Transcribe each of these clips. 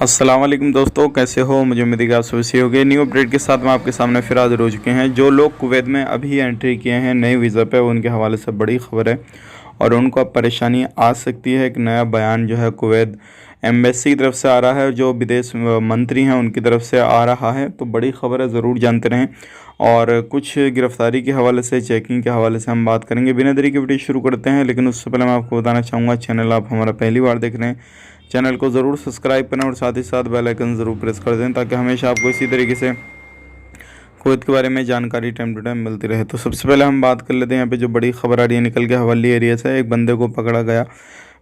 अस्सलाम वालेकुम दोस्तों, कैसे हो? मुझे उम्मीद है कि आप सब सही होंगे। न्यू अपडेट के साथ मैं आपके सामने फिर हाजिर हो चुके हैं। जो लोग कुवैत में अभी एंट्री किए हैं नए वीज़ा पे, उनके हवाले से बड़ी खबर है और उनको अब परेशानी आ सकती है। एक नया बयान जो है कुवैत एम्बेसी की तरफ से आ रहा है, जो विदेश मंत्री हैं उनकी तरफ से आ रहा है। तो बड़ी खबर है, ज़रूर जानते रहें। और कुछ गिरफ्तारी के हवाले से, चेकिंग के हवाले से हम बात करेंगे। बिना देरी के वीडियो शुरू करते हैं, लेकिन उससे पहले मैं आपको बताना चाहूँगा, चैनल आप हमारा पहली बार देख रहे हैं, चैनल को ज़रूर सब्सक्राइब करें और साथ ही साथ बेल आइकन ज़रूर प्रेस कर दें, ताकि हमेशा आपको इसी तरीके से कुवैत के बारे में जानकारी टाइम टू टाइम मिलती रहे। तो सबसे पहले हम बात कर लेते हैं यहाँ पे जो बड़ी खबर आ रही है निकल के हवाली एरिया से। एक बंदे को पकड़ा गया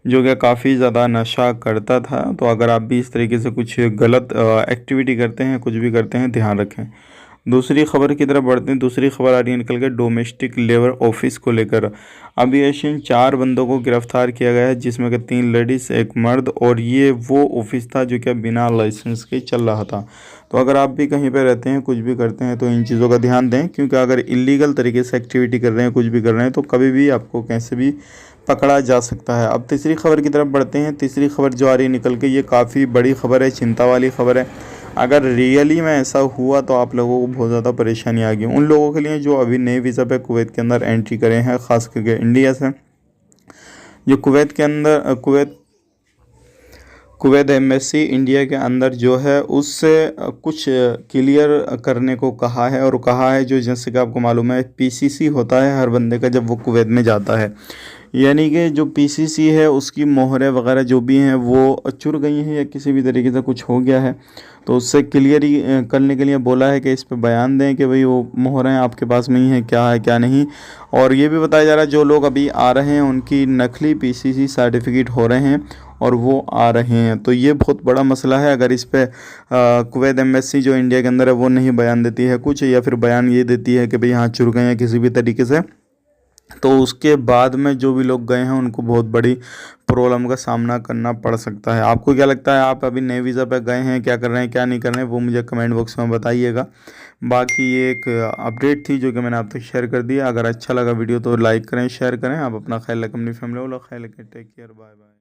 जो कि काफ़ी ज़्यादा नशा करता था। तो अगर आप भी इस तरीके से कुछ गलत एक्टिविटी करते हैं, कुछ भी करते हैं, ध्यान रखें। दूसरी खबर की तरफ बढ़ते हैं। दूसरी खबर आ रही है निकल के डोमेस्टिक लेबर ऑफिस को लेकर। अभी एशियन 4 बंदों को गिरफ्तार किया गया है, जिसमें कि 3 लेडीज़, 1 मर्द। और ये वो ऑफिस था जो कि बिना लाइसेंस के चल रहा था। तो अगर आप भी कहीं पे रहते हैं, कुछ भी करते हैं, तो इन चीज़ों का ध्यान दें, क्योंकि अगर इलीगल तरीके से एक्टिविटी कर रहे हैं, कुछ भी कर रहे हैं, तो कभी भी आपको कैसे भी पकड़ा जा सकता है। अब तीसरी खबर की तरफ बढ़ते हैं। तीसरी खबर जो आ रही है निकल के, ये काफ़ी बड़ी खबर है, चिंता वाली खबर है। अगर रियली में ऐसा हुआ तो आप लोगों को बहुत ज़्यादा परेशानी आ गई। उन लोगों के लिए जो अभी नए वीज़ा पे कुवैत के अंदर एंट्री करे हैं, ख़ास करके इंडिया से, जो कुवैत के अंदर कुवैत एम्बेसी इंडिया के अंदर जो है उससे कुछ क्लियर करने को कहा है। और कहा है, जो जैसे कि आपको मालूम है, पीसीसी होता है हर बंदे का जब वो कुवैत में जाता है। यानी कि जो पीसीसी है उसकी मोहरें वगैरह जो भी हैं वो चुर गई हैं या किसी भी तरीके से कुछ हो गया है, तो उससे क्लियर ही करने के लिए बोला है कि इस पे बयान दें कि भाई वो मोहरें आपके पास में ही हैं, क्या है क्या नहीं। और ये भी बताया जा रहा है जो लोग अभी आ रहे हैं उनकी नकली पीसीसी सर्टिफिकेट हो रहे हैं और वो आ रहे हैं। तो ये बहुत बड़ा मसला है। अगर इस पे कुवैत एम्बेसी जो इंडिया के अंदर है वो नहीं बयान देती है कुछ, या फिर बयान ये देती है कि भाई हाँ चुर गए हैं किसी भी तरीके से, तो उसके बाद में जो भी लोग गए हैं उनको बहुत बड़ी प्रॉब्लम का सामना करना पड़ सकता है। आपको क्या लगता है? आप अभी नए वीज़ा पे गए हैं, क्या कर रहे हैं क्या नहीं कर रहे हैं, वो मुझे कमेंट बॉक्स में बताइएगा। बाकी ये एक अपडेट थी जो कि मैंने आप तक शेयर कर दिया। अगर अच्छा लगा वीडियो तो लाइक करें, शेयर करें। आप अपना ख्याल रखें, अपनी फैमिली वाला ख्याल रखें। Take care, bye bye.